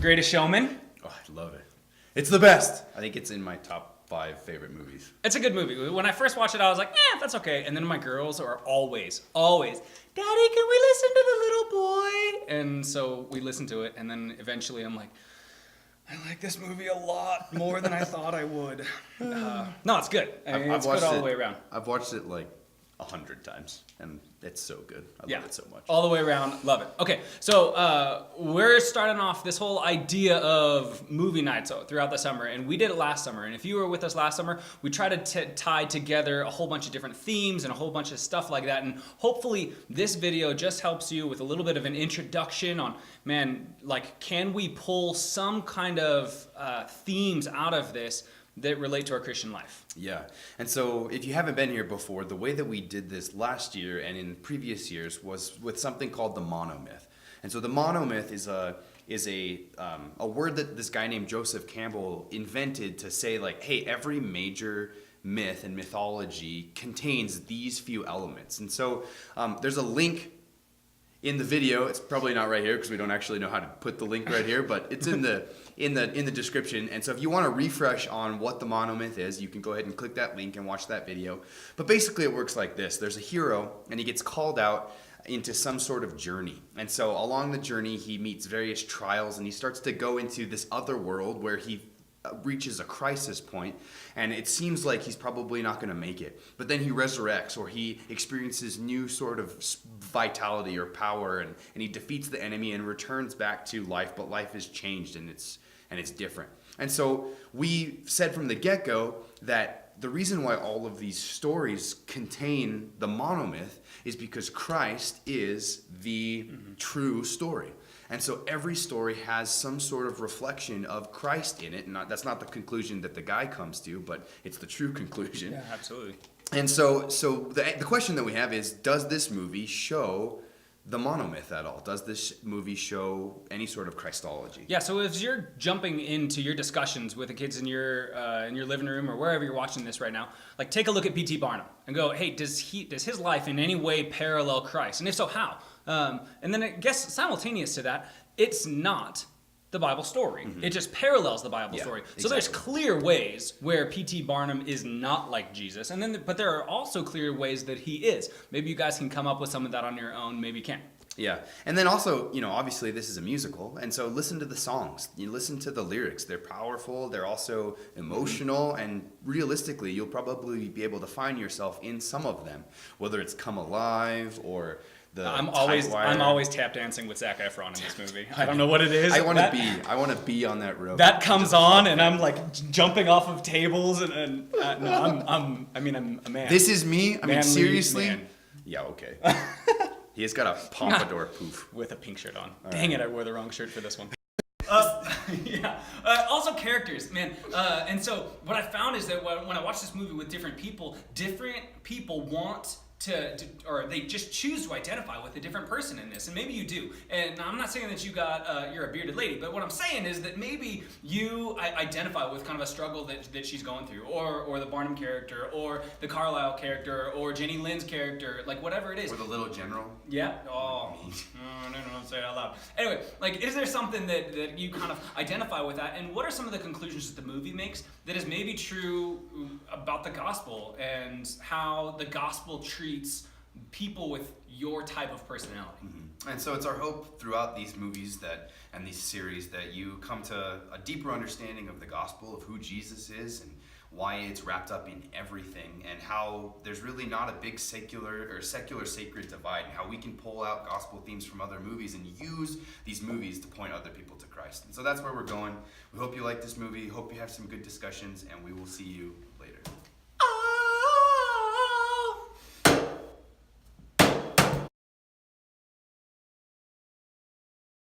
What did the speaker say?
Greatest Showman. Oh, I love it. It's the best. I think it's in my top 5 favorite movies. It's a good movie. When I first watched it, I was like, that's okay. And then my girls are always, Daddy, can we listen to the little boy? And so we listened to it, and then eventually I'm like, I like this movie a lot more than I thought I would. No, it's good. It's good all the way around. I've watched it like 100 times, and it's so good. I love it so much. All the way around, love it. Okay, so we're starting off this whole idea of movie nights throughout the summer, and we did it last summer. And if you were with us last summer, we tried to tie together a whole bunch of different themes and a whole bunch of stuff like that. And hopefully this video just helps you with a little bit of an introduction on, man, like, can we pull some kind of themes out of this that relate to our Christian life? Yeah, and so if you haven't been here before, the way that we did this last year and in previous years was with something called the Monomyth. And so the Monomyth is a word that this guy named Joseph Campbell invented to say, like, hey, every major myth and mythology contains these few elements. And so there's a link in the video. It's probably not right here because we don't actually know how to put the link right here, but it's in the description. And so if you want to refresh on what the Monomyth is, you can go ahead and click that link and watch that video. But basically it works like this. There's a hero and he gets called out into some sort of journey. And so along the journey he meets various trials and he starts to go into this other world where he reaches a crisis point, and it seems like he's probably not going to make it. But then he resurrects, or he experiences new sort of vitality or power, and he defeats the enemy and returns back to life, but life has changed and it's different. And so we said from the get-go that the reason why all of these stories contain the monomyth is because Christ is the true story. And so every story has some sort of reflection of Christ in it. And that's not the conclusion that the guy comes to, but it's the true conclusion. Yeah, absolutely. And so the question that we have is, does this movie show the monomyth at all? Does this movie show any sort of Christology? Yeah, so as you're jumping into your discussions with the kids in your living room or wherever you're watching this right now, like, take a look at P.T. Barnum and go, hey, does his life in any way parallel Christ? And if so, how? And then I guess simultaneous to that, it's not the Bible story. It just parallels the Bible story. So there's clear ways where P.T. Barnum is not like Jesus, but there are also clear ways that he is. Maybe you guys can come up with some of that on your own, maybe you can't. Yeah, and then also, obviously this is a musical, and so listen to the songs. You listen to the lyrics. They're powerful, they're also emotional, and realistically, you'll probably be able to find yourself in some of them, whether it's Come Alive or I'm always tap dancing with Zac Efron in this movie. I don't know what it is. I want to be on that road. That comes on and I'm like jumping off of tables and no, I'm a man. This is me. I mean, seriously. Man. Yeah, okay. He has got a pompadour poof with a pink shirt on. Dang it, I wore the wrong shirt for this one. Also characters, man. And so what I found is that when I watch this movie with different people want or they just choose to identify with a different person in this, and maybe you do. And I'm not saying that you're a bearded lady, but what I'm saying is that maybe you identify with kind of a struggle that she's going through, or the Barnum character, or the Carlisle character, or Jenny Lynn's character, like whatever it is. Or the little general. Yeah. Oh, no, don't say it out loud. Anyway, like, is there something that you kind of identify with that, and what are some of the conclusions that the movie makes that is maybe true about the gospel and how the gospel treats people with your type of personality? And so it's our hope throughout these movies and these series that you come to a deeper understanding of the gospel, of who Jesus is and why it's wrapped up in everything, and how there's really not a big secular sacred divide, and how we can pull out gospel themes from other movies and use these movies to point other people to Christ. And so that's where we're going. We hope you like this movie, hope you have some good discussions, and we will see you